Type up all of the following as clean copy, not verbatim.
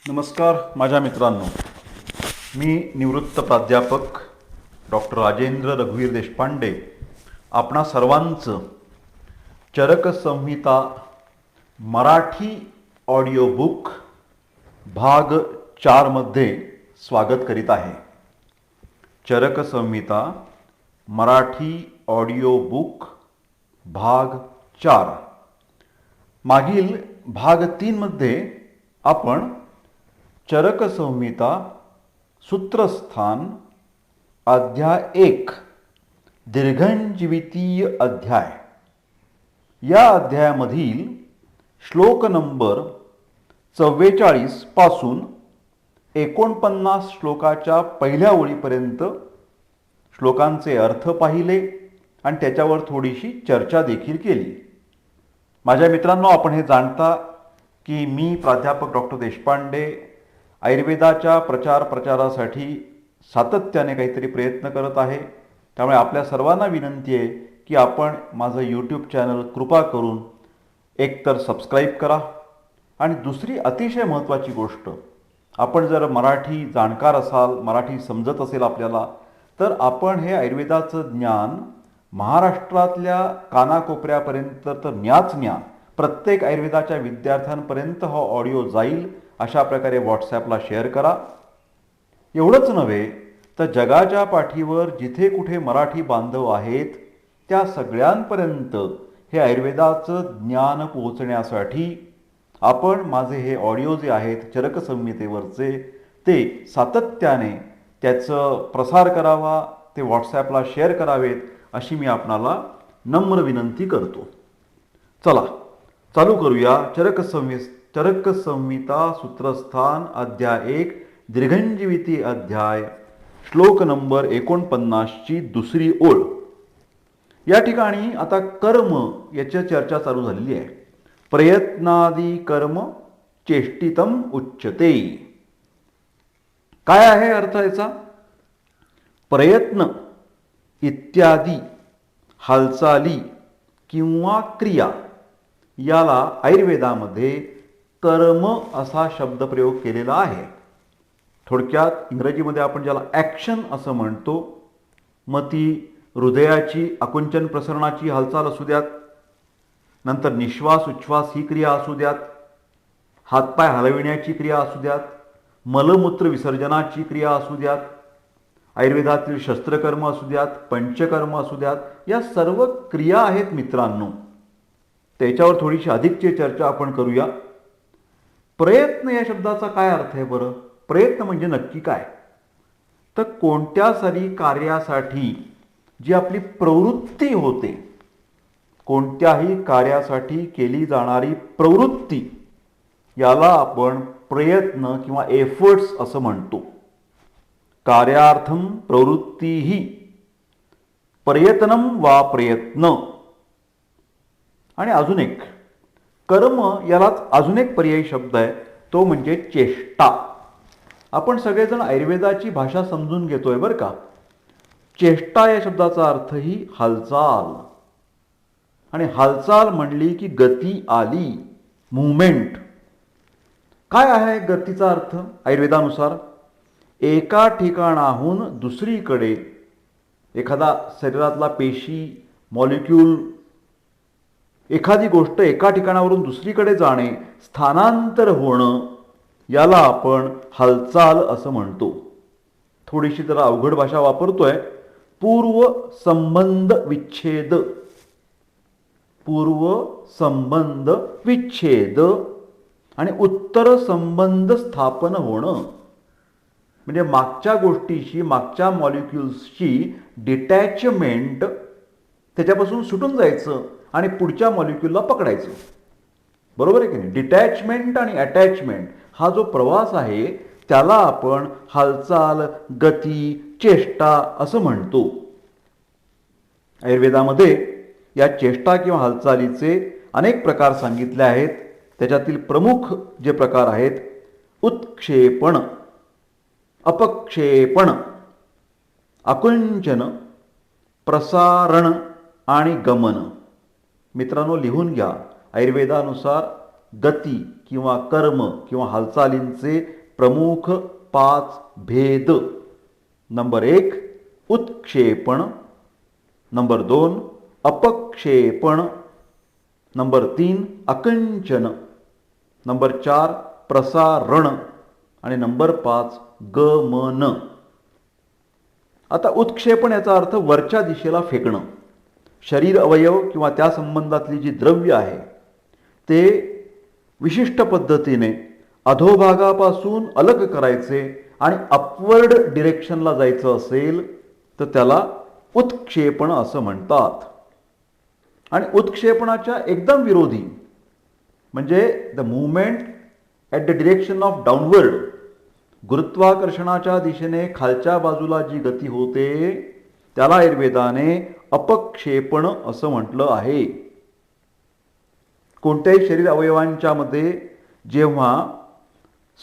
नमस्कार माझ्या मित्रांनो, मी निवृत्त प्राध्यापक डॉक्टर राजेंद्र रघुवीर देशपांडे आपणा सर्वांचं चरक संहिता मराठी ऑडिओ बुक भाग 4 मध्ये स्वागत करीत आहे. चरक संहिता मराठी ऑडिओ बुक भाग 4. मागील भाग 3 मध्ये आपण चरक संहिता सूत्रस्थान अध्याय 1 दीर्घंजीवितीय अध्याय या अध्यायामधील श्लोक नंबर 44 पासून 49 श्लोकाच्या पहिल्या ओळीपर्यंत श्लोकांचे अर्थ पाहिले आणि त्याच्यावर थोडीशी चर्चा देखील केली. माझ्या मित्रांनो, आपण हे जाणता की मी प्राध्यापक डॉक्टर देशपांडे आयुर्वेदाच्या प्रचारासाठी सातत्याने काहीतरी प्रयत्न करत आहे. त्यामुळे आपल्या सर्वांना विनंती आहे की आपण माझं यूट्यूब चॅनल कृपा करून एकतर सबस्क्राईब करा आणि दुसरी अतिशय महत्त्वाची गोष्ट, आपण जर मराठी जाणकार असाल, मराठी समजत असेल आपल्याला, तर आपण हे आयुर्वेदाचं ज्ञान महाराष्ट्रातल्या कानाकोपऱ्यापर्यंत तर न्या प्रत्येक आयुर्वेदाच्या विद्यार्थ्यांपर्यंत हा ऑडिओ जाईल अशा प्रकारे व्हॉट्सॲपला शेअर करा. एवढंच नव्हे तर जगाच्या पाठीवर जिथे कुठे मराठी बांधव आहेत त्या सगळ्यांपर्यंत हे आयुर्वेदाचं ज्ञान पोहोचण्यासाठी आपण माझे हे ऑडिओ जे आहेत चरक संहितेवरचे ते सातत्याने त्याचं प्रसार करावा, ते व्हॉट्सॲपला शेअर करावेत अशी मी आपणाला नम्र विनंती करतो. चला चालू करूया. चरक संहिता सूत्रस्थान अध्याय 1 दीर्घंजीविती अध्याय श्लोक नंबर 49 ची दुसरी ओळ. या ठिकाणी आता कर्म याची चर्चा चालू झालेली आहे. प्रयत्नादी कर्म चेष्टितम उच्यते. काय आहे अर्थ याचा? प्रयत्न इत्यादी हालचाली किंवा क्रिया याला आयुर्वेदामध्ये कर्म असा शब्दप्रयोग केलेला आहे. थोडक्यात इंग्रजीमध्ये आपण ज्याला ॲक्शन असं म्हणतो, मग ती हृदयाची आकुंचन प्रसरणाची हालचाल असू द्यात, नंतर निश्वास उच्छ्वास ही क्रिया असू द्यात, हातपाय हलविण्याची क्रिया असू द्यात, मलमूत्र विसर्जनाची क्रिया असू द्यात, आयुर्वेदातील शस्त्रकर्म असू द्यात, पंचकर्म असू द्यात, या सर्व क्रिया आहेत मित्रांनो. त्याच्यावर थोडीशी अधिकची चर्चा आपण करूया. प्रयत्न या शब्दाचा काय अर्थ आहे बरं? प्रयत्न म्हणजे नक्की काय? तर कोणत्यातरी कार्यासाठी जी आपली प्रवृत्ती होते, कोणत्याही कार्यासाठी केली जाणारी प्रवृत्ती, याला आपण प्रयत्न किंवा एफर्ट्स असं म्हणतो. कार्यार्थम प्रवृत्तीही प्रयत्नम वा प्रयत्न. आणि अजून एक कर्म, यालाच अजून एक पर्यायी शब्द आहे, तो म्हणजे चेष्टा. आपण सगळेजण आयुर्वेदाची भाषा समजून घेतोय बरं का. चेष्टा या शब्दाचा अर्थ ही हालचाल, आणि हालचाल म्हणली की गती आली, मुवमेंट. काय आहे गतीचा अर्थ आयुर्वेदानुसार? एका ठिकाणाहून दुसरीकडे एखादा शरीरातला पेशी, मॉलिक्यूल, एखादी गोष्ट एका ठिकाणावरून दुसरीकडे जाणे, स्थानांतर होणं, याला आपण हालचाल असं म्हणतो. थोडीशी जरा अवघड भाषा वापरतोय. पूर्व संबंध विच्छेद, पूर्व संबंध विच्छेद आणि उत्तर संबंध स्थापन होणं, म्हणजे मागच्या गोष्टीशी, मागच्या मॉलिक्युल्सची डिटॅचमेंट, त्याच्यापासून सुटून जायचं आणि पुढच्या मॉलिक्यूलला पकडायचं. बरोबर आहे की नाही? डिटॅचमेंट आणि अटॅचमेंट हा जो प्रवास आहे त्याला आपण हालचाल, गती, चेष्टा असं म्हणतो. आयुर्वेदामध्ये या चेष्टा किंवा हालचालीचे अनेक प्रकार सांगितले आहेत. त्याच्यातील प्रमुख जे प्रकार आहेत, उत्क्षेपण, अपक्षेपण, आकुंचन, प्रसारण आणि गमन. मित्रांनो लिहून घ्या. आयुर्वेदानुसार गती किंवा कर्म किंवा हालचालींचे प्रमुख 5 भेद. नंबर 1 उत्क्षेपण, नंबर 2 अपक्षेपण, नंबर 3 आकुंचन, नंबर 4 प्रसारण आणि नंबर 5 गमन. आता उत्क्षेपण याचा अर्थ वरच्या दिशेला फेकणं. शरीर अवयव किंवा त्या संबंधातली जी द्रव्य आहे ते विशिष्ट पद्धतीने अधोभागापासून अलग करायचे आणि अपवर्ड डिरेक्शनला जायचं असेल तर त्याला उत्क्षेपण असं म्हणतात. आणि उत्क्षेपणाच्या एकदम विरोधी म्हणजे the movement at the direction of downward, गुरुत्वाकर्षणाच्या दिशेने खालच्या बाजूला जी गती होते त्याला आयुर्वेदाने अपक्षेपण असं म्हटलं आहे. कोणत्याही शरीर अवयवांच्या मध्ये जेव्हा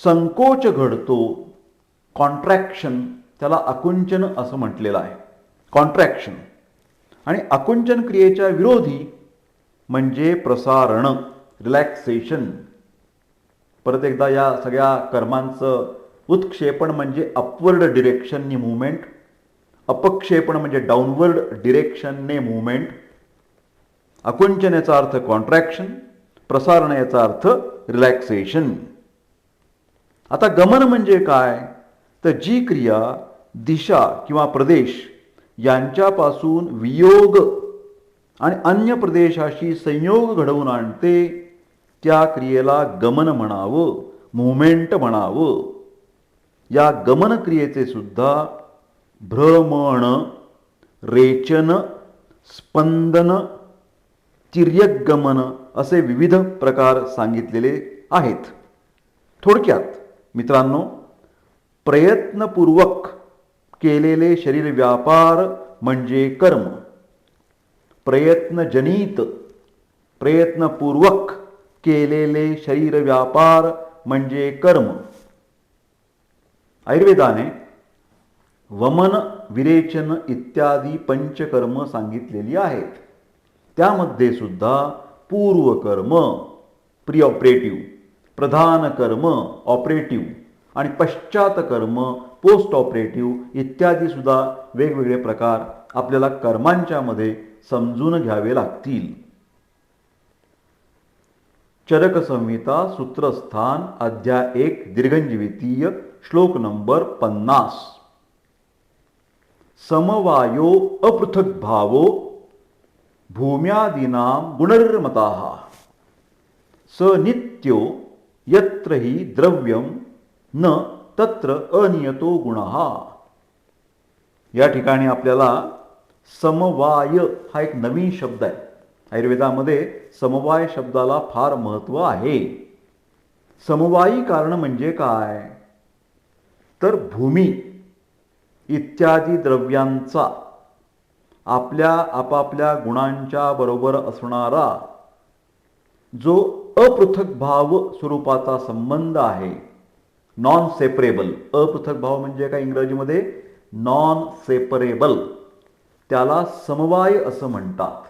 संकोच घडतो, कॉन्ट्रॅक्शन, त्याला आकुंचन असं म्हटलेलं आहे. कॉन्ट्रॅक्शन. आणि आकुंचन क्रियेच्या विरोधी म्हणजे प्रसारण, रिलॅक्सेशन. परत एकदा या सगळ्या कर्मांचं उत्क्षेपण म्हणजे अपवर्ड डिरेक्शननी मूवमेंट, अपक्षेपण म्हणजे डाऊनवर्ड डिरेक्शनने मूवमेंट, आकुंचन याचा अर्थ कॉन्ट्रॅक्शन, प्रसारण याचा अर्थ रिलॅक्सेशन. आता गमन म्हणजे काय? तर जी क्रिया दिशा किंवा प्रदेश यांच्यापासून वियोग आणि अन्य प्रदेशाशी संयोग घडवून आणते त्या क्रियेला गमन म्हणावं, मूव्हमेंट म्हणावं. या गमन क्रियेचे सुद्धा भ्रमण, रेचन, स्पंदन, तिर्यगमन असे विविध प्रकार सांगितलेले आहेत. थोडक्यात मित्रांनो, प्रयत्नपूर्वक केलेले शरीर व्यापार म्हणजे कर्म. प्रयत्नजनित, प्रयत्नपूर्वक केलेले शरीर व्यापार म्हणजे कर्म. आयुर्वेदाने वमन, विरेचन इत्यादी पंचकर्म सांगितलेली आहेत. त्यामध्ये सुद्धा पूर्वकर्म, प्री ऑपरेटिव्ह, प्रधान कर्म, ऑपरेटिव्ह आणि पश्चात कर्म, पोस्ट ऑपरेटिव्ह इत्यादी सुद्धा वेगवेगळे प्रकार आपल्याला कर्मांच्या मध्ये समजून घ्यावे लागतील. चरक संहिता सूत्रस्थान अध्याय 1 दीर्घंजीवितीय श्लोक नंबर 50. समवायो अपृथक भावो भूम्यादीनां गुणर्मताः स नित्यो यत्र हि द्रव्यम न तत्र अनियतो गुणः. या ठिकाणी आपल्याला समवाय हा एक नवीन शब्द आहे. आयुर्वेदामध्ये समवाय शब्दाला फार महत्त्व आहे. समवायी कारण म्हणजे काय? तर भूमी इत्यादी द्रव्यांचा आपल्या आपापल्या गुणांच्या बरोबर असणारा जो अपृथक भाव स्वरूपाचा संबंध आहे, नॉन सेपरेबल. अपृथक भाव म्हणजे काय इंग्रजीमध्ये? Non separable. त्याला समवाय असं म्हणतात.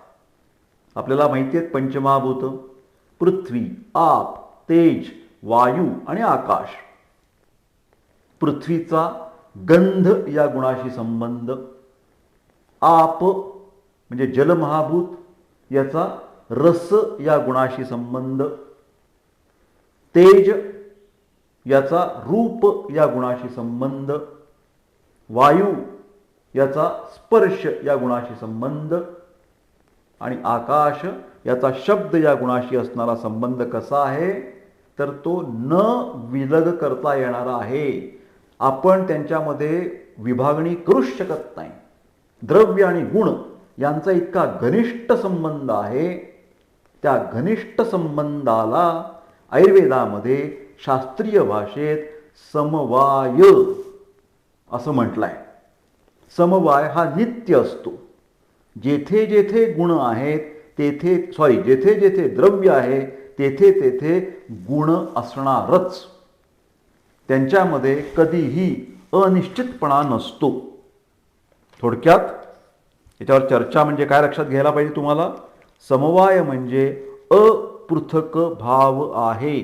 आपल्याला माहिती आहेत पंचमहाभूत: पृथ्वी, आप, तेज, वायू आणि आकाश. पृथ्वीचा गंध या गुणाशी संबंध, आप म्हणजे जलमहाभूत याचा रस या गुणाशी संबंध, तेज याचा रूप या गुणाशी संबंध, वायू याचा स्पर्श या गुणाशी संबंध आणि आकाश याचा शब्द या गुणाशी असणारा संबंध कसा आहे? तर तो न विलग करता येणारा आहे. आपण त्यांच्यामध्ये विभागणी करूच शकत नाही. द्रव्य आणि गुण यांचा इतका घनिष्ठ संबंध आहे. त्या घनिष्ठ संबंधाला आयुर्वेदामध्ये शास्त्रीय भाषेत समवाय असं म्हटलंय. समवाय हा नित्य असतो. जेथे जेथे गुण आहेत तेथे जेथे जेथे द्रव्य आहे तेथे तेथे गुण असणारच. त्यांच्यामध्ये कधीही अनिश्चितपणा नसतो. थोडक्यात याच्यावर चर्चा म्हणजे काय लक्षात घ्यायला पाहिजे तुम्हाला? समवाय म्हणजे अपृथक भाव आहे.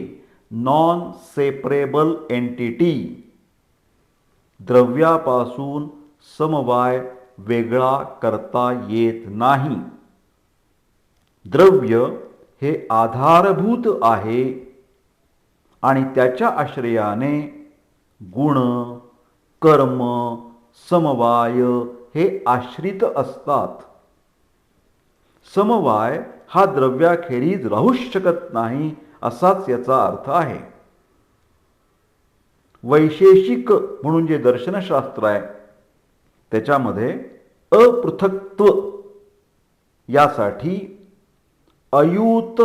Non separable entity. द्रव्यापासून समवाय वेगळा करता येत नाही. द्रव्य हे आधारभूत आहे आणि त्याच्या आश्रयाने गुण, कर्म, समवाय हे आश्रित असतात. समवाय हा द्रव्याखेरीज राहूच शकत नाही असाच याचा अर्थ आहे. वैशेषिक म्हणून जे दर्शनशास्त्र आहे त्याच्यामध्ये अपृथक्त्व यासाठी अयूत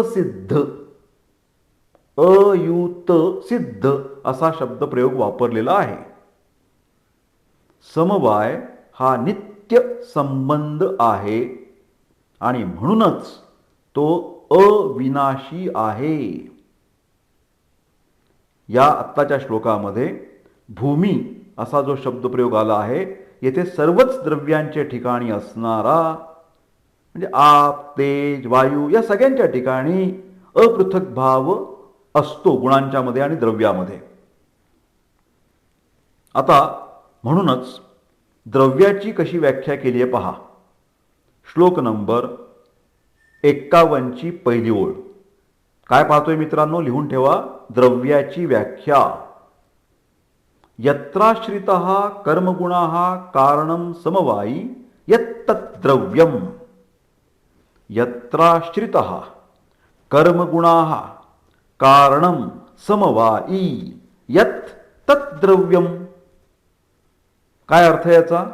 सिद्ध असा शब्दप्रयोग वापरलेला आहे. समवाय हा नित्य संबंध आहे आणि म्हणूनच तो अविनाशी आहे. या आत्ताच्या श्लोकामध्ये भूमी असा जो शब्दप्रयोग आला आहे, येथे सर्वच द्रव्यांच्या ठिकाणी असणारा म्हणजे आप, तेज, वायू या सगळ्यांच्या ठिकाणी अपृथक भाव असतो गुणांच्या मध्ये आणि द्रव्यामध्ये. आता म्हणूनच द्रव्याची कशी व्याख्या केली आहे पहा. श्लोक नंबर 51 ची पहिली ओळ. काय पाहतोय मित्रांनो, लिहून ठेवा. द्रव्याची व्याख्या. यत्राश्रितः कर्मगुणाः कारणं समवायी यत्तद्द्रव्यम्. यत्राश्रितः कर्मगुणाः कारणं समवायी यत् तद्द्रव्यम्. काय अर्थ याचा?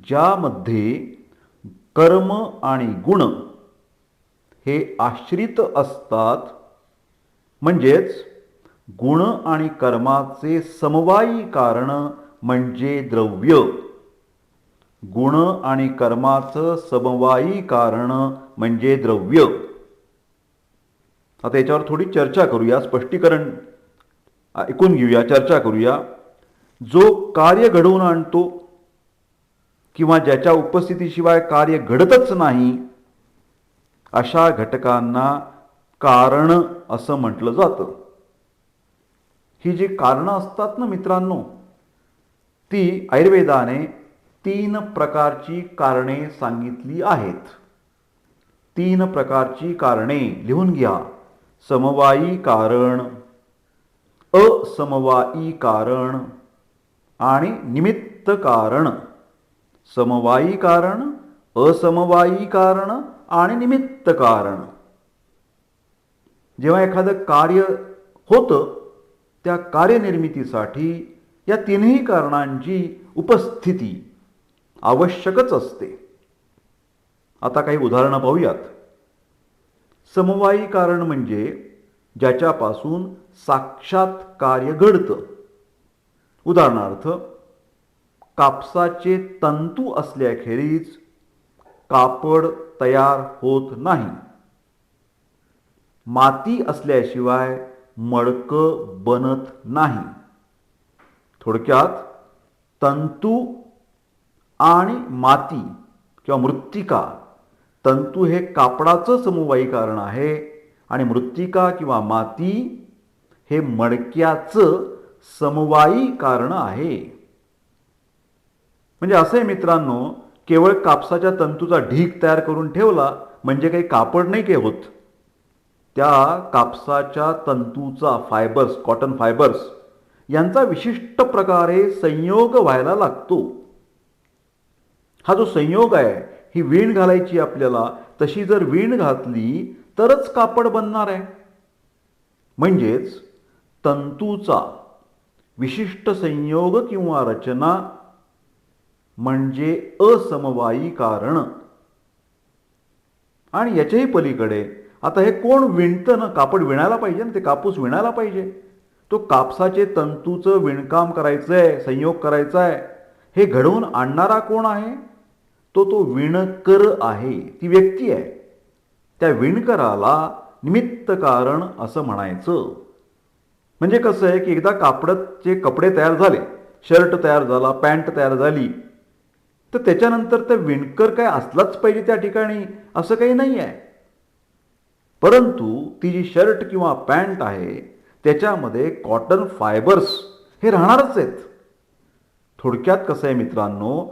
ज्यामध्ये कर्म आणि गुण हे आश्रित असतात, म्हणजेच गुण आणि कर्माचे समवायी कारण म्हणजे द्रव्य. गुण आणि कर्माचं समवायी कारण म्हणजे द्रव्य. आता याच्यावर थोडी चर्चा करूया, स्पष्टीकरण ऐकून घेऊया, चर्चा करूया. जो कार्य घडवून आणतो किंवा ज्याच्या उपस्थितीशिवाय कार्य घडतच नाही अशा घटकांना कारण असं म्हटलं जातं. ही जी कारणं असतात ना मित्रांनो, ती आयुर्वेदाने 3 प्रकारची कारणे सांगितली आहेत. 3 प्रकारची कारणे लिहून घ्या. समवायी कारण, असमवायी कारण आणि निमित्त कारण. समवायी कारण, असमवायी कारण आणि निमित्त कारण. जेव्हा एखादं कार्य होतं त्या कार्यनिर्मितीसाठी या 3ही कारणांची उपस्थिती आवश्यकच असते. आता काही उदाहरणं पाहूयात. समवायी कारण म्हणजे ज्याच्यापासून साक्षात कार्य घडतं. उदाहरणार्थ, कापसाचे तंतू असल्याखेरीज कापड तयार होत नाही. माती असल्याशिवाय मडकं बनत नाही. थोडक्यात तंतू आणि माती किंवा मृत्तिका. तंतू हे कापडाचं समवायी कारण आहे आणि मृत्तिका किंवा माती हे मडक्याचं समवायी कारण आहे. म्हणजे असं आहे मित्रांनो, केवळ कापसाच्या तंतूचा ढीग तयार करून ठेवला म्हणजे काही कापड नाही काही होत. त्या कापसाच्या तंतूचा फायबर्स, कॉटन फायबर्स यांचा विशिष्ट प्रकारे संयोग व्हायला लागतो. हा जो संयोग आहे, ही वीण घालायची आपल्याला, तशी जर वीण घातली तरच कापड बनणार आहे. म्हणजेच तंतूचा विशिष्ट संयोग किंवा रचना म्हणजे असमवायी कारण. आणि याच्याही पलीकडे आता हे कोण विणतं ना, कापड विणायला पाहिजे ना, ते कापूस विणायला पाहिजे. तो कापसाचे तंतूचं विणकाम करायचं आहे, संयोग करायचा आहे. हे घडवून आणणारा कोण आहे? तो विणकर आहे, ती व्यक्ती आहे. त्या विणकराला निमित्त कारण असं म्हणायचं. म्हणजे कसं आहे की एकदा कापडाचे कपडे तयार झाले, शर्ट तयार झाला, पॅन्ट तयार झाली, तर त्याच्यानंतर त्या विणकर काय असलाच पाहिजे त्या ठिकाणी असं काही नाही आहे. परंतु ती जी शर्ट किंवा पॅन्ट आहे त्याच्यामध्ये कॉटन फायबर्स हे राहणारच आहेत. थोडक्यात कसं आहे मित्रांनो,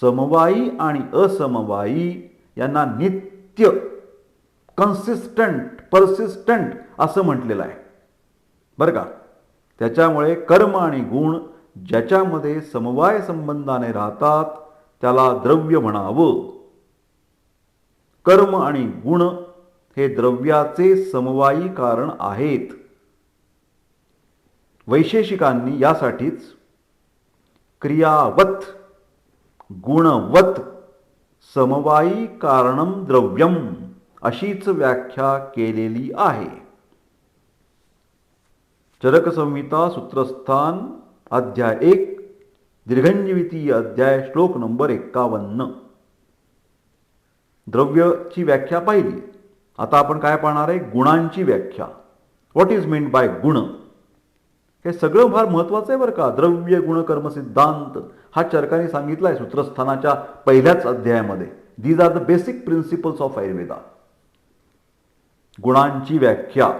समवायी आणि असमवायी यांना नित्य, कन्सिस्टंट, परसिस्टंट असं म्हटलेलं आहे बरं का. त्याच्यामुळे कर्म आणि गुण ज्याच्यामध्ये समवाय संबंधाने राहतात त्याला द्रव्य म्हणावं. कर्म आणि गुण हे द्रव्याचे समवायी कारण आहेत. वैशेषिकांनी यासाठीच क्रियावत गुणवत समवायी कारणम द्रव्यम अशीच व्याख्या केलेली आहे. चरकसंहिता सूत्रस्थान अध्याय 1 दीर्घंजवितीय अध्याय श्लोक नंबर 51. द्रव्यची व्याख्या पाहिली. आता आपण काय पाहणार आहे? गुणांची व्याख्या. व्हॉट इज मीन्ड बाय गुण? हे सगळं फार महत्त्वाचं आहे बरं का. द्रव्य गुण कर्म सिद्धांत हा चरकाने सांगितला आहे सूत्रस्थानाच्या पहिल्याच अध्यायामध्ये. These are the basic principles of Ayurveda. गुणांची व्याख्या.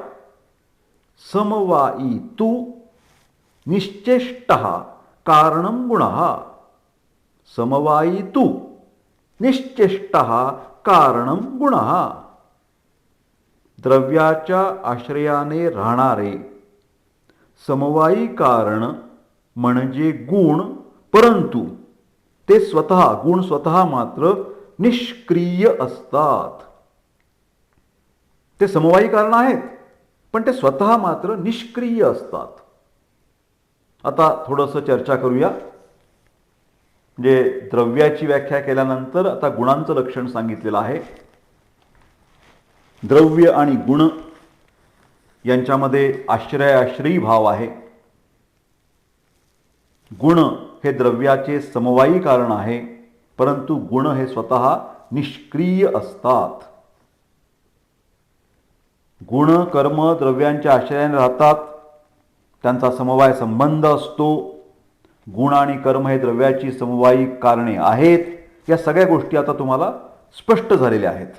समवायी तु निश्चेष्टः कारणं गुणः. समवायी तु निश्चेष्टः कारणं गुणः. द्रव्याच्या आश्रयाने राहणारे समवायी कारण म्हणजे गुण, परंतु ते स्वतः, गुण स्वतः मात्र निष्क्रिय असतात. ते समवायी कारण आहेत पण ते स्वतः मात्र निष्क्रिय असतात. आता थोडंसं चर्चा करूया. म्हणजे द्रव्याची व्याख्या केल्यानंतर आता गुणांचं लक्षण सांगितलेलं आहे. द्रव्य आणि गुण यांच्यामध्ये आश्रयाश्रयी भाव आहे. गुण हे द्रव्याचे समवायी कारण आहे, परंतु गुण हे स्वतः निष्क्रिय असतात. गुण कर्म द्रव्यांच्या आश्रयाने राहतात, त्यांचा समवाय संबंध असतो. गुण आणि कर्म हे द्रव्याची समवायी कारणे आहेत. या सगळ्या गोष्टी आता तुम्हाला स्पष्ट झालेल्या आहेत.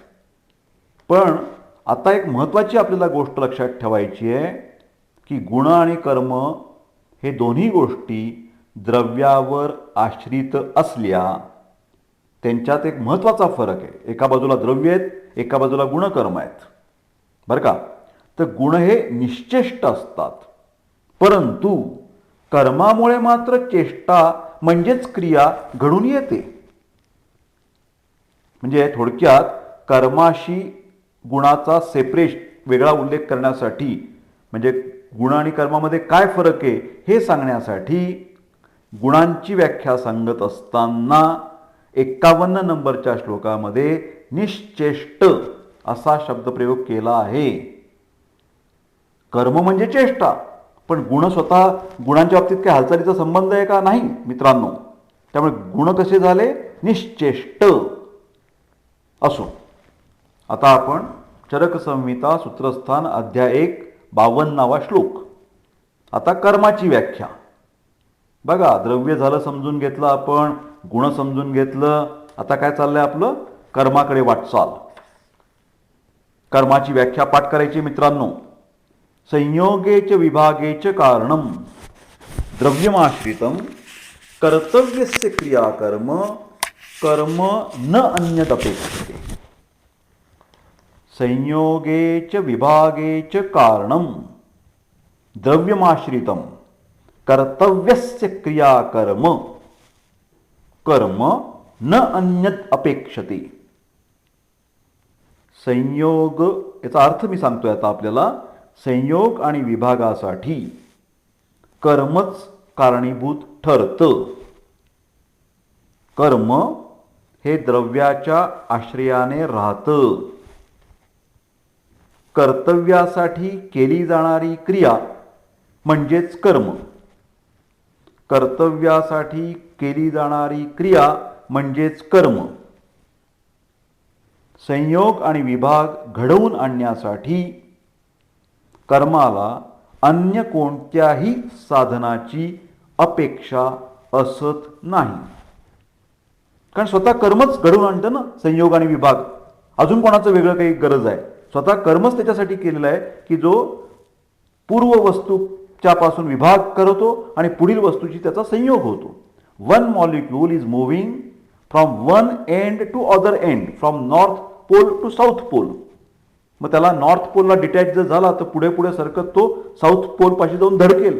पण आता एक महत्त्वाची आपल्याला गोष्ट लक्षात ठेवायची आहे की गुण आणि कर्म हे दोन्ही गोष्टी द्रव्यावर आश्रित असल्या त्यांच्यात एक महत्त्वाचा फरक आहे. एका बाजूला द्रव्य आहेत, एका बाजूला गुणकर्म आहेत बरं का. तर गुण हे निश्चेष्ट असतात, परंतु कर्मामुळे मात्र चेष्टा म्हणजेच क्रिया घडून येते. म्हणजे थोडक्यात कर्माशी गुणाचा वेगळा उल्लेख करण्यासाठी, म्हणजे गुण आणि कर्मामध्ये काय फरक आहे हे सांगण्यासाठी गुणांची व्याख्या सांगत असताना 51 नंबरच्या श्लोकामध्ये निश्चेष्ट असा शब्दप्रयोग केला आहे. कर्म म्हणजे चेष्टा, पण गुण स्वतः, गुणांच्या बाबतीत काही हालचालीचा संबंध आहे का? नाही मित्रांनो. त्यामुळे गुण कसे झाले? निश्चेष्ट. असो, आता आपण चरकसंहिता सूत्रस्थान अध्याय 1 52वा श्लोक. आता कर्माची व्याख्या बघा. द्रव्य झालं समजून घेतलं आपण, गुण समजून घेतलं. आता काय चाललंय आपलं? कर्माकडे वाटचाल. कर्माची व्याख्या पाठ करायची मित्रांनो. संयोगेच विभागेच कारणम द्रव्यमाश्रितम कर्तव्यस्य क्रियाकर्म कर्म न अन्यदपेक्षते. संयोगेच विभागेच कारणम द्रव्यमाश्रितम कर्तव्यस्य क्रियाकर्म कर्म न अन्यद अपेक्षते. संयोग, याचा अर्थ मी सांगतोय आता आपल्याला. संयोग आणि विभागासाठी कर्मच कारणीभूत ठरतं. कर्म हे द्रव्याच्या आश्रयाने राहतं. कर्तव्यासाठी केली जाणारी क्रिया म्हणजेच कर्म. कर्तव्यासाठी केली जाणारी क्रिया म्हणजेच कर्म. संयोग आणि विभाग घडवून आणण्यासाठी कर्माला अन्य कोणत्याही साधनाची अपेक्षा असत नाही. कारण स्वतः कर्मच घडवून आणतं ना संयोग आणि विभाग. अजून कोणाचं वेगळं काही गरज आहे? स्वतः कर्मच त्याच्यासाठी केलेलं आहे की जो पूर्व वस्तूच्या पासून विभाग करतो आणि पुढील वस्तूची त्याचा संयोग होतो. One molecule is moving from one end to other end, from north pole to south pole. मग त्याला नॉर्थ पोलला डिटॅच जर झाला तर पुढे पुढे सरकत तो साऊथ पोलपाशी जाऊन धडकेल.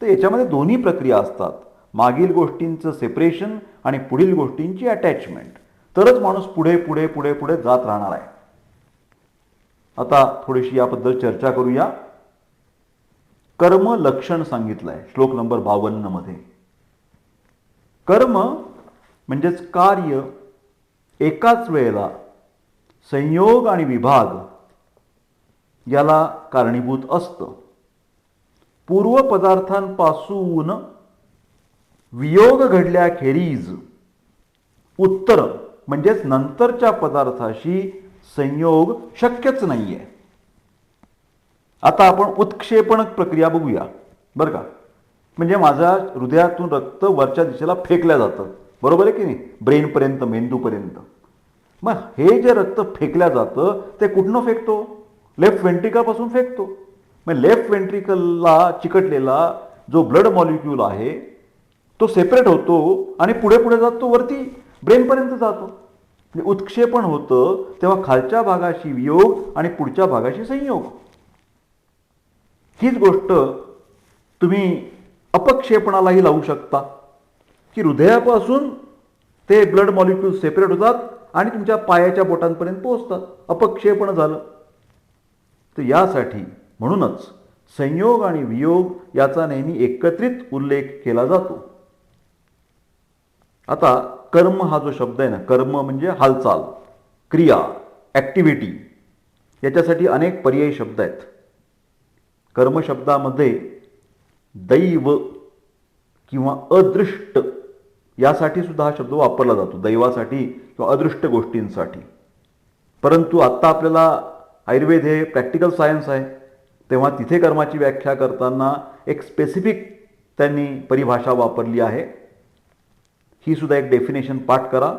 तर याच्यामध्ये दोन्ही प्रक्रिया असतात, मागील गोष्टींचं सेपरेशन आणि पुढील गोष्टींची अटॅचमेंट. तरच माणूस पुढे पुढे पुढे पुढे जात राहणार आहे. आता थोडीशी याबद्दल चर्चा करूया. कर्म लक्षण सांगितलं आहे श्लोक नंबर 52 मध्ये. कर्म म्हणजेच कार्य एकाच वेळेला संयोग आणि विभाग याला कारणीभूत असतं. पूर्व पदार्थांपासून वियोग घडल्याखेरीज उत्तर म्हणजेच नंतरच्या पदार्थाशी संयोग शक्यच नाहीये. आता आपण उत्क्षेपण प्रक्रिया बघूया बरं का. म्हणजे माझ्या हृदयातून रक्त वरच्या दिशेला फेकल्या जातं, बरोबर आहे की नाही, ब्रेनपर्यंत, मेंदूपर्यंत. मग हे जे रक्त फेकल्या जातं ते कुठनं फेकतो? लेफ्ट व्हेंट्रिकलपासून फेकतो. मग लेफ्ट व्हेंट्रिकलला चिकटलेला जो ब्लड मॉलिक्यूल आहे तो सेपरेट होतो आणि पुढे पुढे जातो, वरती ब्रेनपर्यंत जातो. म्हणजे उत्क्षेपण होतं तेव्हा खालच्या भागाशी वियोग आणि पुढच्या भागाशी संयोग. हीच गोष्ट तुम्ही अपक्षेपणालाही लावू शकता की हृदयापासून ते ब्लड मॉलिक्यूल सेपरेट होतात आणि तुमच्या पायाच्या बोटांपर्यंत पोहोचतात. अपक्षेपण झालं. तर यासाठी म्हणूनच संयोग आणि वियोग याचा नेहमी एकत्रित उल्लेख केला जातो. आता कर्म हा जो शब्द आहे ना, कर्म म्हणजे हालचाल, क्रिया, ॲक्टिव्हिटी, याच्यासाठी अनेक पर्यायी शब्द आहेत. कर्म शब्दामध्ये दैव किंवा अदृष्ट यासाठी सुद्धा हा शब्द वापरला जातो, दैवासाठी किंवा अदृष्ट गोष्टींसाठी. परंतु आत्ता आपल्याला आयुर्वेद हे प्रॅक्टिकल सायन्स आहे, तेव्हा तिथे कर्माची व्याख्या करताना एक स्पेसिफिक त्यांनी परिभाषा वापरली आहे. ही सुद्धा एक डेफिनेशन पाठ करा.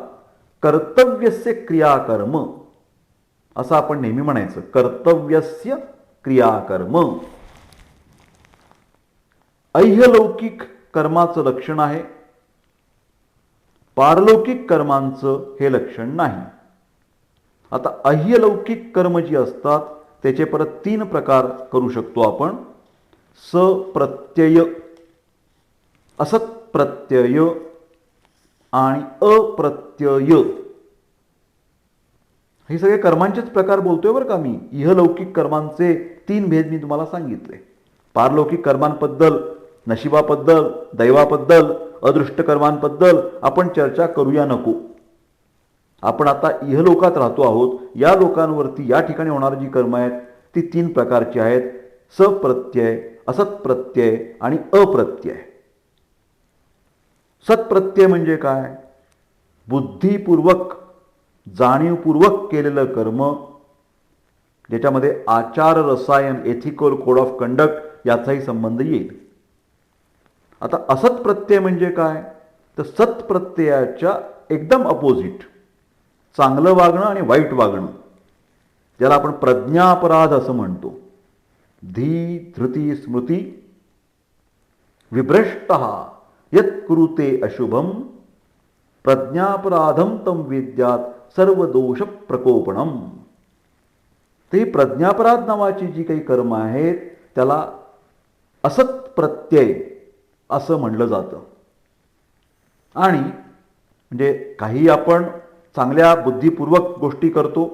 कर्तव्यस्य क्रियाकर्म असं आपण नेहमी म्हणायचं. कर्तव्यस्य क्रियाकर्म. ऐहलौकिक कर्माचं लक्षण आहे, पारलौकिक कर्मांचं हे लक्षण नाही. आता ऐहलौकिक कर्म जी असतात त्याचे परत 3 प्रकार करू शकतो आपण. सप्रत्यय, असत्प्रत्यय आणि अप्रत्यय. हे सगळे कर्मांचेच प्रकार बोलतोय बरं का मी. इहलौकिक कर्मांचे 3 भेद मी तुम्हाला सांगितले. पारलौकिक कर्मांबद्दल, नशिबाबद्दल, दैवाबद्दल, अदृष्ट कर्मांबद्दल आपण चर्चा करूया नको. आपण आता इहलोकात राहतो आहोत. या लोकांवरती या ठिकाणी होणारी जी कर्म आहेत ती 3 प्रकारची आहेत. सप्रत्यय, असत्प्रत्यय आणि अप्रत्यय. सत्प्रत्यय म्हणजे काय? बुद्धिपूर्वक, जाणीवपूर्वक केलेलं कर्म, ज्याच्यामध्ये आचार रसायन, एथिकल कोड ऑफ कंडक्ट याचाही संबंध येईल. आता असत्प्रत्यय म्हणजे काय? तर सत्प्रत्ययाच्या एकदम अपोजिट, चांगलं वागणं आणि वाईट वागणं, ज्याला आपण प्रज्ञापराध असं म्हणतो. धी धृती स्मृती विभ्रष्टः यत् कुरुते अशुभम प्रज्ञापराधम तम विद्यात सर्व दोष प्रकोपणम. ते प्रज्ञापराध नावाची जी काही कर्म आहेत त्याला असत्प्रत्यय असं म्हणलं जातं. आणि म्हणजे काही आपण चांगल्या बुद्धिपूर्वक गोष्टी करतो,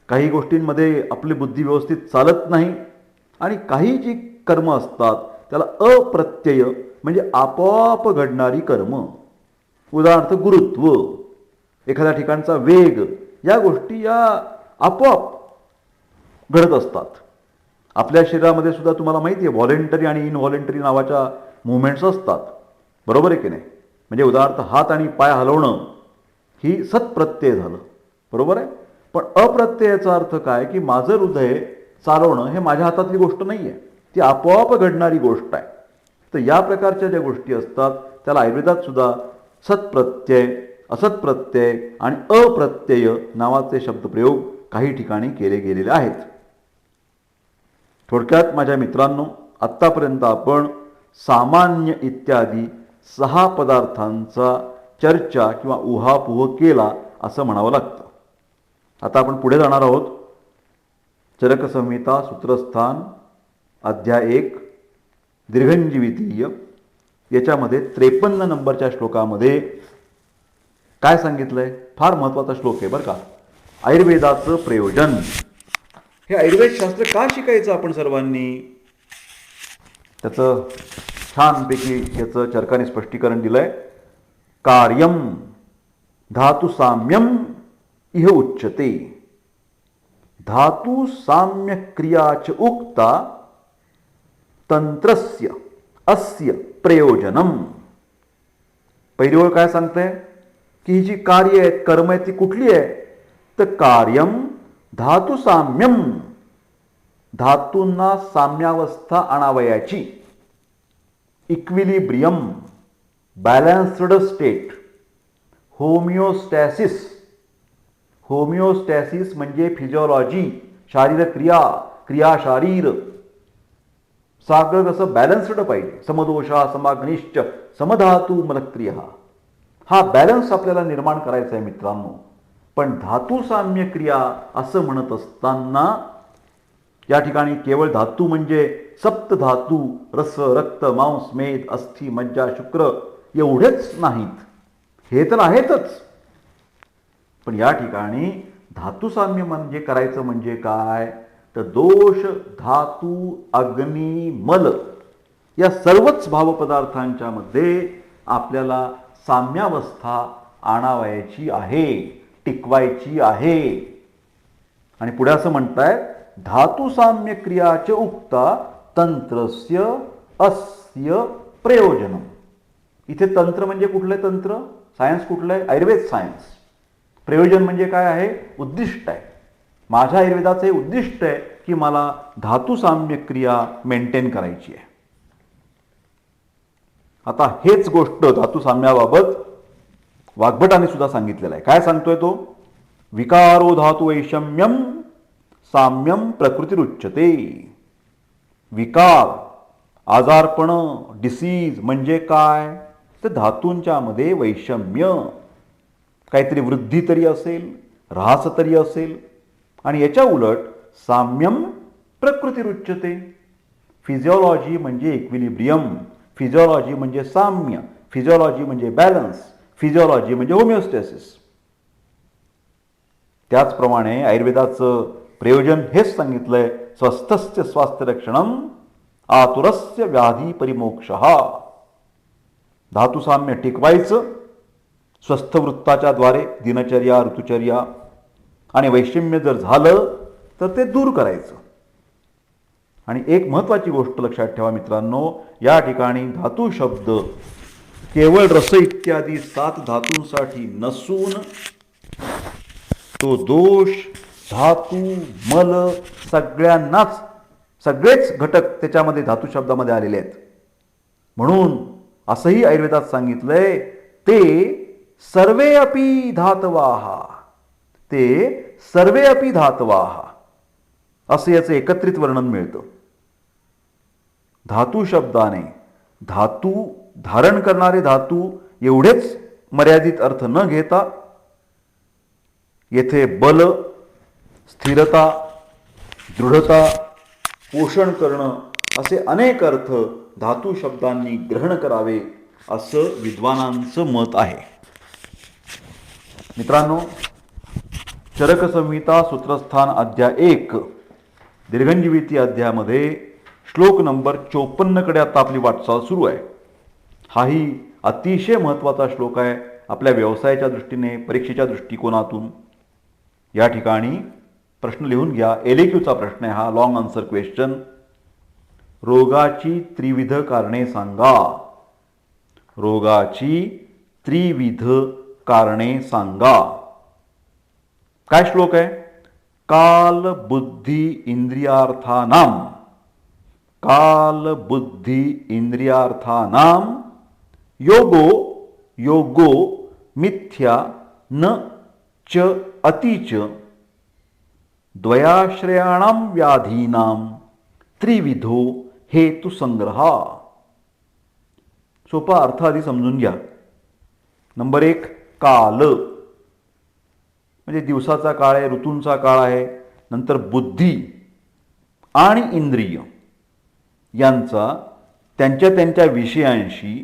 काही गोष्टींमध्ये आपली बुद्धी व्यवस्थित चालत नाही, आणि काही जी कर्म असतात त्याला अप्रत्यय म्हणजे आपोआप घडणारी कर्म. उदाहरणार्थ गुरुत्व, एखाद्या ठिकाणचा वेग, या गोष्टी या आपोआप घडत असतात. आपल्या शरीरामध्ये सुद्धा तुम्हाला माहिती आहे व्हॉलेंटरी आणि इनव्हॉलेंटरी नावाच्या मुवमेंट्स असतात, बरोबर आहे की नाही. म्हणजे उदाहरणार्थ हात आणि पाय हलवणं ही सत्प्रत्यय झालं, बरोबर आहे. पण अप्रत्ययाचा अर्थ काय की माझं हृदय चालवणं हे माझ्या हातातली गोष्ट नाही आहे, ती आपोआप घडणारी गोष्ट आहे. तर या प्रकारच्या ज्या गोष्टी असतात त्याला आयुर्वेदात सुद्धा सत्प्रत्यय, असत्प्रत्यय आणि अप्रत्यय नावाचे शब्दप्रयोग काही ठिकाणी केले गेलेले आहेत. थोडक्यात माझ्या मित्रांनो, आत्तापर्यंत आपण सामान्य इत्यादी 6 पदार्थांचा चर्चा किंवा उहापोह केला असं म्हणावं लागतं. आता आपण पुढे जाणार आहोत. चरकसंहिता सूत्रस्थान अध्याय 1 दीर्घंजीवितीय याच्यामध्ये 53 नंबरच्या श्लोकामध्ये काय सांगितलंय? फार महत्त्वाचा श्लोक आहे बरं का. आयुर्वेदाचं प्रयोजन. हे आयुर्वेदशास्त्र का शिकायचं आपण सर्वांनी? त्याचं छानपैकी याचं चरकाने स्पष्टीकरण दिलंय. कार्यम धातु साम्यम इह उच्यते. धातु साम्य क्रियाच उक्ता तंत्रस्य अस्य प्रयोजनम. पहिली ओळ काय सांगते की ही जी कार्य आहेत, कर्म आहेत, ती कुठली आहे? तर कार्यम धातु साम्यम, धातूंना साम्यावस्था आणावयाची. Equilibrium, balanced state. Homeostasis, homeostasis म्हणजे फिजिओलॉजी, शारीर क्रिया, क्रिया शारीर. सगळं कसं बॅलन्स्ड पाहिजे. समदोषा समाग्निश्च समधातू मलक्रिय. हा बॅलन्स आपल्याला निर्माण करायचा आहे मित्रांनो. पण धातू साम्य क्रिया असं म्हणत असताना या ठिकाणी केवळ धातू म्हणजे सप्त धातू, रस, रक्त, मांस, मेद, अस्थि, मज्जा, शुक्र एवढेच नाहीत. हे तर आहेतच. पण या ठिकाणी धातू साम्य म्हणजे करायचं म्हणजे काय? तर दोष, धातू, अग्नी, मल या सर्वच भावपदार्थांच्या मध्ये आपल्याला साम्यावस्था आणावयाची आहे, टिकवायची आहे. आणि पुढे असं म्हणताय, धातु साम्य क्रियाच उक्ता तंत्रस्य अस्य प्रयोजनम. इथे तंत्र म्हणजे कुठलं तंत्र? सायन्स कुठलं आहे? आयुर्वेद सायन्स. प्रयोजन म्हणजे काय आहे? उद्दिष्ट आहे. माझ्या आयुर्वेदाचं हे उद्दिष्ट आहे की मला धातु साम्य क्रिया मेंटेन करायची आहे. आता हेच गोष्ट धातु साम्याबाबत वाग्भटाने सुद्धा सांगितलेलं आहे. काय सांगतोय तो? विकारो धातु वैषम्यम साम्यम प्रकृतिरुच्यते. विकार, आजारपण, डिसीज म्हणजे काय? तर धातूंच्या मध्ये वैषम्य, काहीतरी वृद्धी तरी असेल, ऱ्हास तरी असेल. आणि याच्या उलट साम्यम प्रकृतिरुच्यते. फिजिओलॉजी म्हणजे इक्विलिब्रियम, फिजिओलॉजी म्हणजे साम्य, फिजिओलॉजी म्हणजे बॅलन्स, फिजिओलॉजी म्हणजे होमिओस्टॅसिस. त्याचप्रमाणे आयुर्वेदाचं प्रयोजन हेच सांगितलंय, स्वस्थस्य स्वास्थ्य रक्षणम आतुरस्य व्याधी परिमोक्षः. धातुसाम्य टिकवायचं स्वस्थ वृत्ताच्या द्वारे, दिनचर्या, ऋतुचर्या. आणि वैषम्य जर झालं तर ते दूर करायचं. आणि एक महत्त्वाची गोष्ट लक्षात ठेवा मित्रांनो, या ठिकाणी धातू शब्द केवळ रस इत्यादी 7 धातूंसाठी नसून तो दोष, धातू, मल सगळ्यांनाच, सगळेच घटक त्याच्यामध्ये धातू शब्दामध्ये आलेले आहेत. म्हणून असंही आयुर्वेदात सांगितलंय, ते सर्वे अपि धातवाः, ते सर्वे अपि धातवाः असं याचं एकत्रित वर्णन मिळतं. धातू शब्दाने धातू, धारण करणारे धातू एवढेच मर्यादित अर्थ न घेता येथे बल, स्थिरता, दृढता, पोषण करणं असे अनेक अर्थ धातू शब्दांनी ग्रहण करावे असं विद्वानांचं मत आहे. मित्रांनो, चरकसंहिता सूत्रस्थान अध्याय 1 दीर्घंजीविती अध्यायामध्ये श्लोक नंबर 54 कडे आता आपली वाटचाल सुरू आहे. हाही अतिशय महत्त्वाचा श्लोक आहे आपल्या व्यवसायाच्या दृष्टीने, परीक्षेच्या दृष्टिकोनातून. या ठिकाणी प्रश्न लिहून घ्या. LAQचा प्रश्न आहे हा, लॉंग आन्सर क्वेश्चन. रोगाची त्रिविध कारणे सांगा. रोगाची त्रिविध कारणे सांगा. काय श्लोक आहे? काल बुद्धी इंद्रियार्थानाम, काल बुद्धी इंद्रियार्थानाम योगो योगो मिथ्या न च अतिच द्वयाश्रयाणाम व्याधीनाम त्रिविधो हेतू संग्रहा. सोपा अर्थ आधी समजून घ्या. नंबर 1, काल म्हणजे दिवसाचा काळ आहे, ऋतूंचा काळ आहे. नंतर बुद्धी आणि इंद्रिय यांचा त्यांच्या त्यांच्या विषयांशी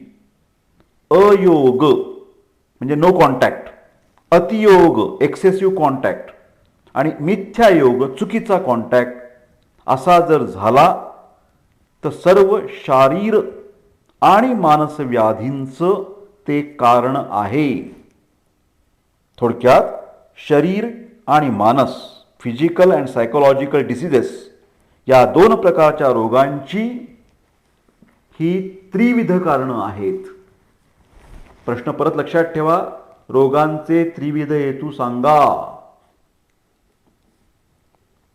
अयोग म्हणजे नो कॉन्टॅक्ट, अतियोग एक्सेसिव्ह कॉन्टॅक्ट आणि मिथ्यायोग चुकीचा कॉन्टॅक्ट असा जर झाला तर सर्व शारीर आणि मानस व्याधींचं ते कारण आहे. थोडक्यात शरीर आणि मानस, फिजिकल अँड सायकोलॉजिकल डिसीजेस या 2 प्रकारच्या रोगांची ही त्रिविध कारणं आहेत. प्रश्न परत लक्षात ठेवा, रोगांचे त्रिविध हेतू सांगा.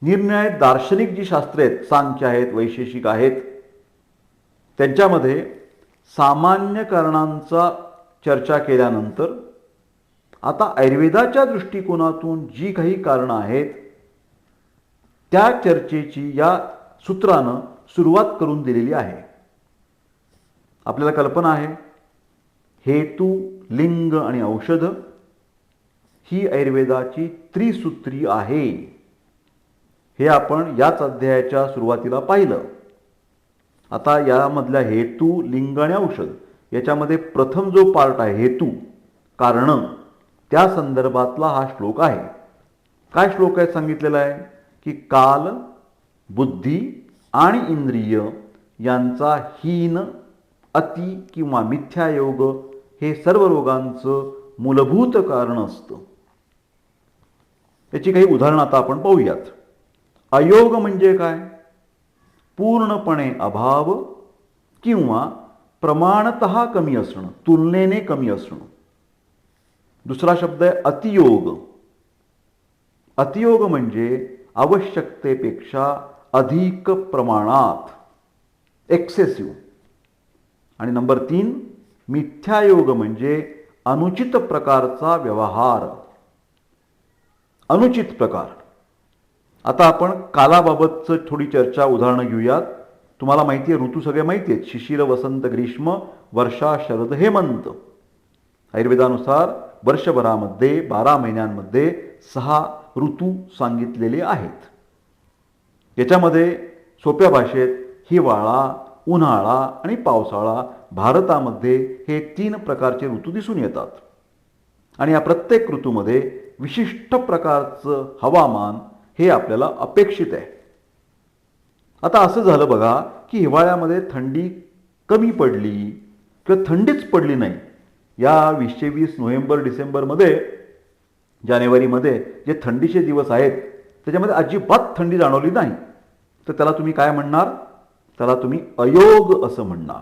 निर्णय दार्शनिक जी शास्त्रे आहेत, सांख्य आहेत, वैशेषिक आहेत, त्यांच्यामध्ये सामान्य कारणांचा चर्चा केल्यानंतर आता आयुर्वेदाच्या दृष्टिकोनातून जी काही कारणं आहेत त्या चर्चेची या सूत्रानं सुरुवात करून दिलेली आहे. आपल्याला कल्पना आहे, हेतू, लिंग आणि औषध ही आयुर्वेदाची त्रिसूत्री आहे. हे आपण याच अध्यायाच्या सुरुवातीला पाहिलं. आता यामधल्या हेतू, लिंग आणि औषध याच्यामध्ये प्रथम जो पार्ट आहे हेतू, कारण, त्या संदर्भातला हा श्लोक आहे. काय श्लोक आहे सांगितलेला आहे की काल, बुद्धी आणि इंद्रिय यांचा हीन, अति किंवा मिथ्यायोग हे सर्व रोगांचं मूलभूत कारण असतं. याची काही उदाहरणं आता आपण पाहूयात. अयोग म्हणजे काय? पूर्णपणे अभाव किंवा प्रमाणतः कमी असणं, तुलनेने कमी असणं. दुसरा शब्द आहे अतियोग. अतियोग म्हणजे आवश्यकतेपेक्षा अधिक प्रमाणात, एक्सेसिव्ह. आणि नंबर 3, मिथ्यायोग म्हणजे अनुचित प्रकारचा व्यवहार, अनुचित प्रकार. आता आपण कालाबाबतचं थोडी चर्चा, उदाहरणं घेऊयात. तुम्हाला माहिती आहे, ऋतू सगळे माहिती आहेत, शिशिर, वसंत, ग्रीष्म, वर्षा, शरद, हेमंत. आयुर्वेदानुसार वर्षभरामध्ये 12 महिन्यांमध्ये 6 ऋतू सांगितलेले आहेत. याच्यामध्ये सोप्या भाषेत हिवाळा, उन्हाळा आणि पावसाळा, भारतामध्ये हे 3 प्रकारचे ऋतू दिसून येतात. आणि या प्रत्येक ऋतूमध्ये विशिष्ट प्रकारचं हवामान हे आपल्याला अपेक्षित आहे. आता असं झालं बघा की हिवाळ्यामध्ये थंडी कमी पडली किंवा थंडीच पडली नाही. या 20-20 नोव्हेंबर, डिसेंबरमध्ये, जानेवारीमध्ये जे थंडीचे दिवस आहेत त्याच्यामध्ये अजिबात थंडी जाणवली नाही, तर त्याला तुम्ही काय म्हणणार? त्याला तुम्ही अयोग असं म्हणणार.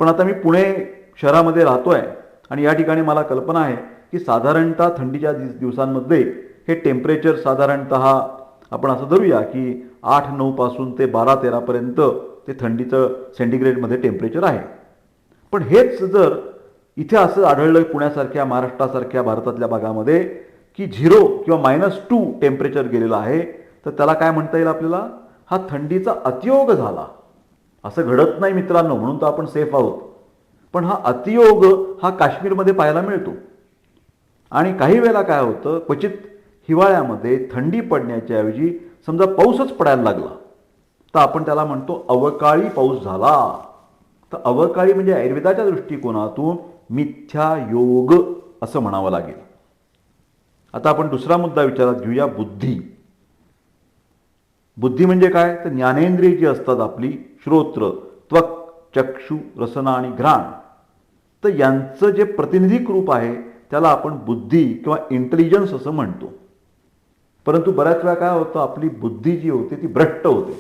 पण आता मी पुणे शहरामध्ये राहतोय आणि या ठिकाणी मला कल्पना आहे की साधारणतः थंडीच्या दिवसांमध्ये हे टेम्परेचर साधारणतः आपण असं धरूया की 8-9 पासून ते 12-13 पर्यंत ते थंडीचं सेंटीग्रेडमध्ये टेम्परेचर आहे. पण हेच जर इथे असं आढळलं पुण्यासारख्या, महाराष्ट्रासारख्या भारतातल्या भागामध्ये की 0 किंवा -2 टेम्परेचर गेलेलं आहे, तर त्याला काय म्हणता येईल आपल्याला? हा थंडीचा अतियोग झाला. असं घडत नाही मित्रांनो, म्हणून तर आपण सेफ आहोत. पण हा अतियोग हा काश्मीरमध्ये पाहायला मिळतो. आणि काही वेळेला काय होतं, क्वचित हिवाळ्यामध्ये थंडी पडण्याच्या ऐवजी समजा पाऊसच पडायला लागला तर आपण त्याला म्हणतो अवकाळी पाऊस झाला. तर अवकाळी म्हणजे आयुर्वेदाच्या दृष्टिकोनातून मिथ्यायोग असं म्हणावं लागेल. आता आपण दुसरा मुद्दा विचारात घेऊया, बुद्धी. बुद्धी म्हणजे काय? तर ज्ञानेंद्रिय जी असतात आपली, श्रोत्र, त्वक, चक्षु, रसना आणि घ्राण, तर यांचं जे प्रतिनिधिक रूप आहे त्याला आपण बुद्धी किंवा इंटेलिजन्स असं म्हणतो. परंतु बऱ्याच वेळा काय होतं, आपली बुद्धी जी होते ती भ्रष्ट होते.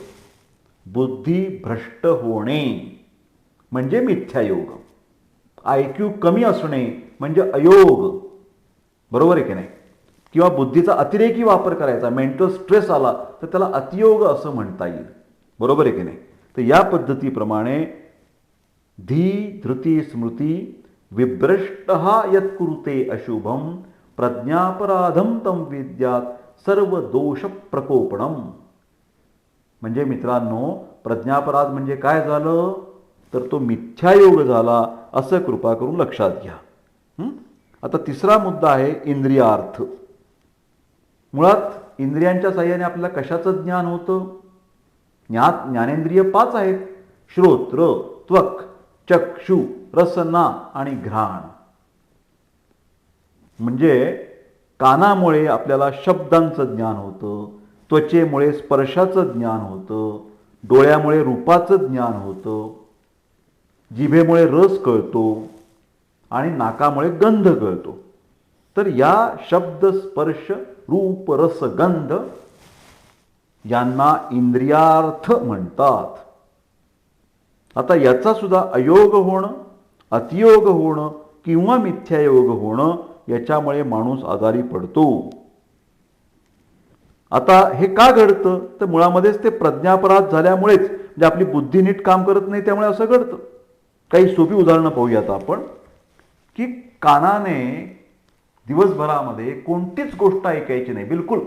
बुद्धी भ्रष्ट होणे म्हणजे मिथ्यायोग. IQ कमी असणे म्हणजे अयोग. बरोबर आहे की नाही? किंवा बुद्धीचा अतिरेकी वापर करायचा, मेंटल स्ट्रेस आला तर त्याला अतियोग असं म्हणता येईल. बरोबर आहे की नाही? तर या पद्धतीप्रमाणे धी धृती स्मृती विभ्रष्ट यत्कुरुते अशुभम प्रज्ञापराधम तम विद्यात सर्व दोष प्रकोपणम. म्हणजे मित्रांनो, प्रज्ञापराध म्हणजे काय झालं, तर तो मिथ्यायोग झाला, असं कृपा करून लक्षात घ्या. आता तिसरा मुद्दा आहे इंद्रियार्थ. मुळात इंद्रियांच्या साह्याने आपल्याला कशाचं ज्ञान होतं? ज्ञानेंद्रिय 5 आहेत: श्रोत्र, त्वक, चक्षु, रसना आणि घ्राण. म्हणजे कानामुळे आपल्याला शब्दांचं ज्ञान होतं, त्वचेमुळे स्पर्शाचं ज्ञान होतं, डोळ्यामुळे रूपाचं ज्ञान होतं, जिभेमुळे रस कळतो आणि नाकामुळे गंध कळतो. तर या शब्द, स्पर्श, रूप, रस, गंध यांना इंद्रियार्थ म्हणतात. आता याचा सुद्धा अयोग होणं, अतियोग होणं किंवा मिथ्यायोग होणं याच्यामुळे माणूस आजारी पडतो. आता हे का घडतं, तर मुळामध्येच ते प्रज्ञापराध झाल्यामुळेच, म्हणजे आपली बुद्धी नीट काम करत नाही, त्यामुळे असं घडतं. काही सोपी उदाहरणं पाहूयात आपण, की कानाने दिवसभरामध्ये कोणतीच गोष्ट ऐकायची नाही बिलकुल.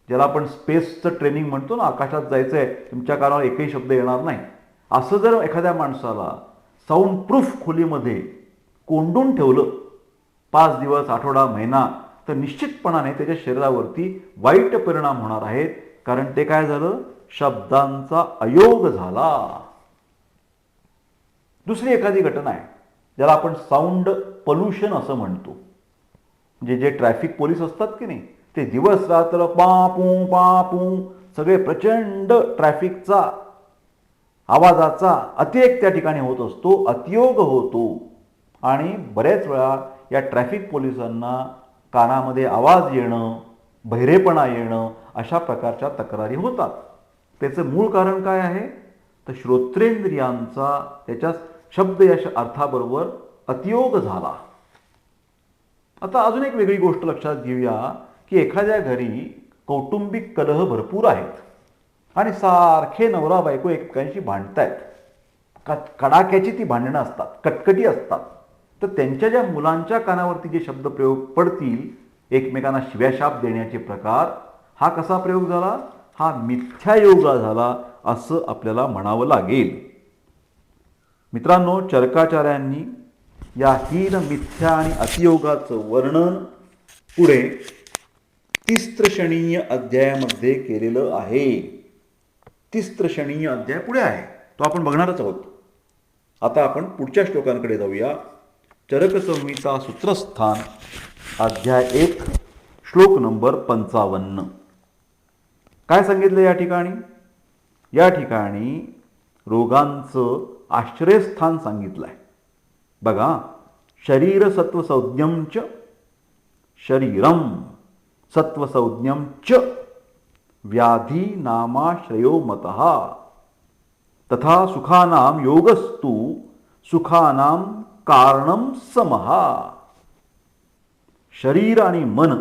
ज्याला आपण स्पेसचं ट्रेनिंग म्हणतो ना, आकाशात जायचं आहे, तुमच्या कानावर एकही शब्द येणार नाही, असं जर एखाद्या माणसाला साऊंड प्रूफ खोलीमध्ये कोंडून ठेवलं 5 दिवस, आठवडा, महिना, तर निश्चितपणाने त्याच्या शरीरावरती वाईट परिणाम होणार आहेत. कारण ते काय झालं, शब्दांचा अयोग झाला. दुसरी एखादी घटना आहे, ज्याला आपण साऊंड पोल्युशन असं म्हणतो. म्हणजे जे ट्रॅफिक पोलीस असतात की नाही, ते दिवस रात्र पापू पापू सगळे प्रचंड ट्रॅफिकचा आवाजाचा अतिरेक त्या ठिकाणी होत असतो, अतियोग होतो. आणि बऱ्याच वेळा या ट्रॅफिक पोलिसांना कानामध्ये आवाज येणं, बहिरेपणा येणं अशा प्रकारच्या तक्रारी होतात. त्याचं मूळ कारण काय आहे, तर श्रोत्रेंद्रियांचा त्याच्या शब्द या अर्थाबरोबर अतियोग झाला. आता अजून एक वेगळी गोष्ट लक्षात घेऊया, की एखाद्या घरी कौटुंबिक कलह भरपूर आहेत आणि सारखे नवरा बायको एकमेकांशी भांडतायत. कडाक्याची ती भांडणं असतात, कटकटी असतात. तर त्यांच्या ज्या मुलांच्या कानावरती जे शब्द प्रयोग पडतील, एकमेकांना शिव्याशाप देण्याचे प्रकार, हा कसा प्रयोग झाला, हा मिथ्यायोगा झाला असं आपल्याला म्हणावं लागेल. मित्रांनो, चरकाचार्यांनी या हीन, मिथ्या आणि अतियोगाचं वर्णन पुढे तिस्त्रषणीय अध्यायामध्ये केलेलं आहे. तिस्त्रषणीय अध्याय पुढे आहे, तो आपण बघणारच आहोत. आता आपण पुढच्या श्लोकांकडे जाऊया. चरकसंहिता सूत्रस्थान अध्याय 1 श्लोक नंबर 55. काय सांगितलं या ठिकाणी? या ठिकाणी रोगांचं आश्रयस्थान सांगितलं आहे. बघा, शरीर सत्वसंज्ञं च शरीरम सत्वसंज्ञं च व्याधी नामाश्रयो मतः तथा सुखानां योगस्तु सुखानां कारणं समः. शरीर आणि मन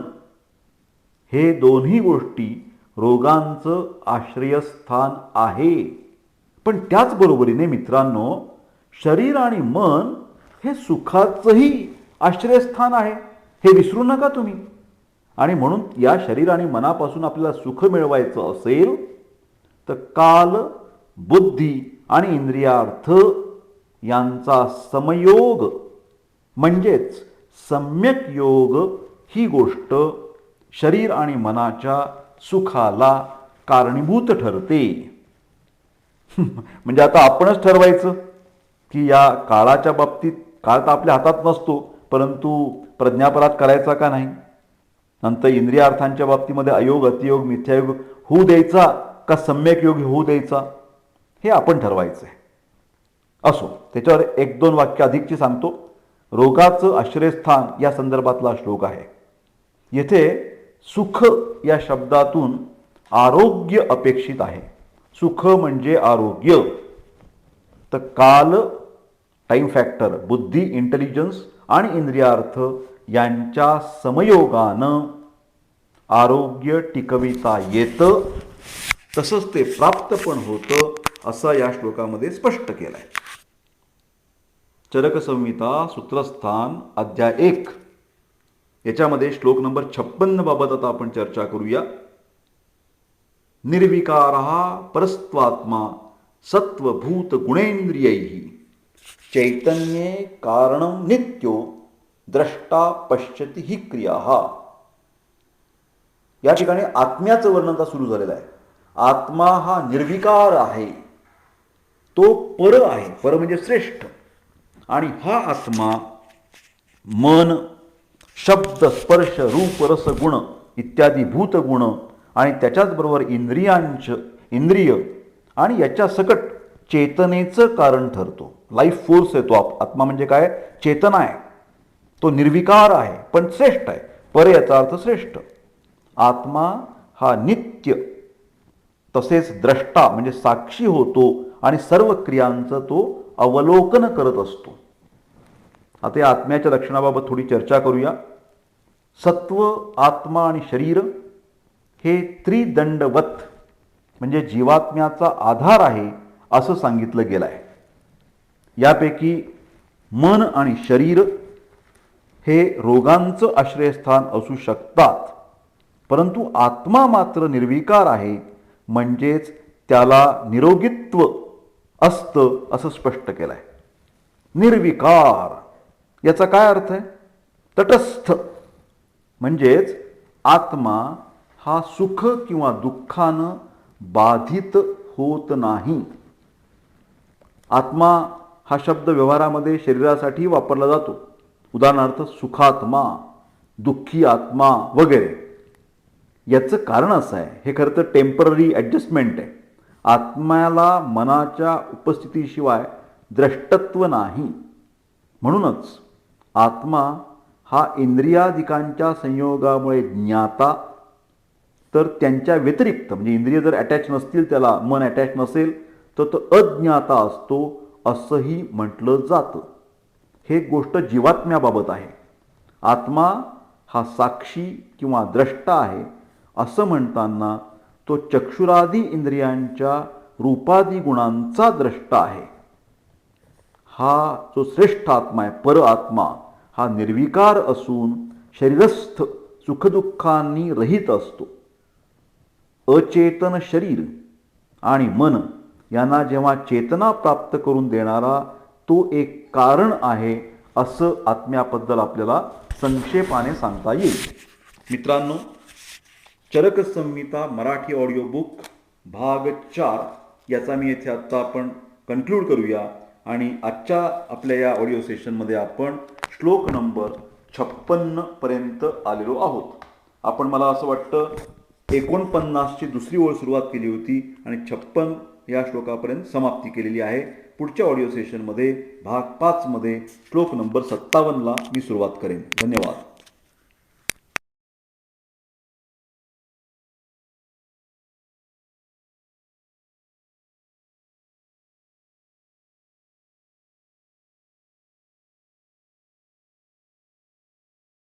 हे दोन्ही गोष्टी रोगांचं आश्रयस्थान आहे. पण त्याचबरोबरीने मित्रांनो, शरीर आणि मन हे सुखाचंही आश्रयस्थान आहे, हे विसरू नका तुम्ही. आणि म्हणून या शरीर आणि मनापासून आपल्याला सुख मिळवायचं असेल तर काल, बुद्धी आणि इंद्रियार्थ यांचा समयोग म्हणजेच सम्यक योग ही गोष्ट शरीर आणि मनाच्या सुखाला कारणीभूत ठरते. म्हणजे आता आपणच ठरवायचं की या काळाच्या बाबतीत, काळ तर आपल्या हातात नसतो, परंतु प्रज्ञापराध करायचा का नाही, नंतर इंद्रियार्थांच्या बाबतीमध्ये अयोग, अतियोग, मिथ्यायोग होऊ द्यायचा का सम्यक योग होऊ द्यायचा, हे आपण ठरवायचं आहे. असो, त्याच्यावर 1-2 वाक्य अधिकची सांगतो. रोगाचं आश्रयस्थान या संदर्भातला श्लोक आहे. येथे सुख या शब्दातून आरोग्य अपेक्षित आहे. सुख म्हणजे आरोग्य. तर काल, टाइम फॅक्टर, बुद्धी, इंटेलिजन्स आणि इंद्रियार्थ यांच्या समयोगानं आरोग्य टिकविता येतं, तसंच ते प्राप्त पण होतं, असं या श्लोकामध्ये स्पष्ट केलं आहे. चरकसंहिता सूत्रस्थान अध्याय 1 याच्यामध्ये श्लोक नंबर 56 बाबत आता आपण चर्चा करूया. निर्विकारः परस्त्वात्मा सत्वभूत गुणेन्द्रियैः चैतन्ये कारणं नित्यो द्रष्टा पश्यति ही क्रियाः. या ठिकाणी आत्म्याचं वर्णन आता सुरू झालेलं आहे. आत्मा हा निर्विकार आहे, तो पर आहे, पर म्हणजे श्रेष्ठ. आणि हा आत्मा मन, शब्द, स्पर्श, रूप, रस, गुण इत्यादी भूतगुण आणि त्याच्याचबरोबर इंद्रिय आणि याच्या सकट चेतनेचं कारण ठरतो. लाईफ फोर्स आहे तो. आत्मा म्हणजे काय? चेतना आहे. तो निर्विकार आहे पण श्रेष्ठ आहे. पर याचा अर्थ श्रेष्ठ. आत्मा हा नित्य तसेच द्रष्टा म्हणजे साक्षी होतो आणि सर्व क्रियांचं तो अवलोकन करत असतो. आता या आत्म्याच्या लक्षणाबाबत थोडी चर्चा करूया. सत्व, आत्मा आणि शरीर हे त्रिदंडवत म्हणजे जीवात्म्याचा आधार आहे असं सांगितलं गेलं आहे. यापैकी मन आणि शरीर हे रोगांचं आश्रयस्थान असू शकतात, परंतु आत्मा मात्र निर्विकार आहे, म्हणजेच त्याला निरोगित्व असतं असं स्पष्ट केलं आहे. निर्विकार याचा काय अर्थ आहे? तटस्थ. म्हणजेच आत्मा हा सुख किंवा दुःखानं बाधित होत नाही. आत्मा हा शब्द व्यवहारामध्ये शरीरासाठी वापरला जातो. उदाहरणार्थ सुखात्मा, दुःखी आत्मा वगैरे. याचं कारण असं आहे, हे खरं तर टेम्पररी ॲडजस्टमेंट आहे. आत्म्याला मनाच्या उपस्थितीशिवाय द्रष्टत्व नाही. म्हणूनच आत्मा हा इंद्रियादिकांच्या संयोगामुळे ज्ञाता, तर त्यांच्या व्यतिरिक्त म्हणजे इंद्रिय जर अटॅच नसतील, त्याला मन अटॅच नसेल, तर तो अज्ञाता असतो असंही म्हटलं जातं. हे गोष्ट जीवात्म्याबाबत आहे. आत्मा हा साक्षी किंवा द्रष्टा आहे असं म्हणताना तो चक्षुरादी इंद्रियांच्या रूपादी गुणांचा द्रष्टा आहे. हा जो श्रेष्ठ आत्मा आहे, पर आत्मा, हा निर्विकार असून शरीरस्थ सुखदुःखांनी रहित असतो. अचेतन शरीर आणि मन यांना जेव्हा चेतना प्राप्त करून देणारा तो एक कारण आहे असं आत्म्याबद्दल आपल्याला संक्षेपाने सांगता येईल. मित्रांनो, चरक संहिता मराठी ऑडिओ बुक भाग 4 याचा मी येथे आत्ता आपण कन्क्लूड करूया. आणि आजच्या आपल्या या ऑडिओ सेशनमध्ये आपण श्लोक नंबर 56 पर्यंत आलेलो आहोत. आपण मला असं वाटतं 49ची दुसरी ओळ सुरुवात केली होती आणि 56 या श्लोकापर्यंत समाप्ती केलेली आहे. पुढच्या ऑडिओ सेशनमध्ये भाग 5 मध्ये श्लोक नंबर 57ला मी सुरुवात करेन. धन्यवाद.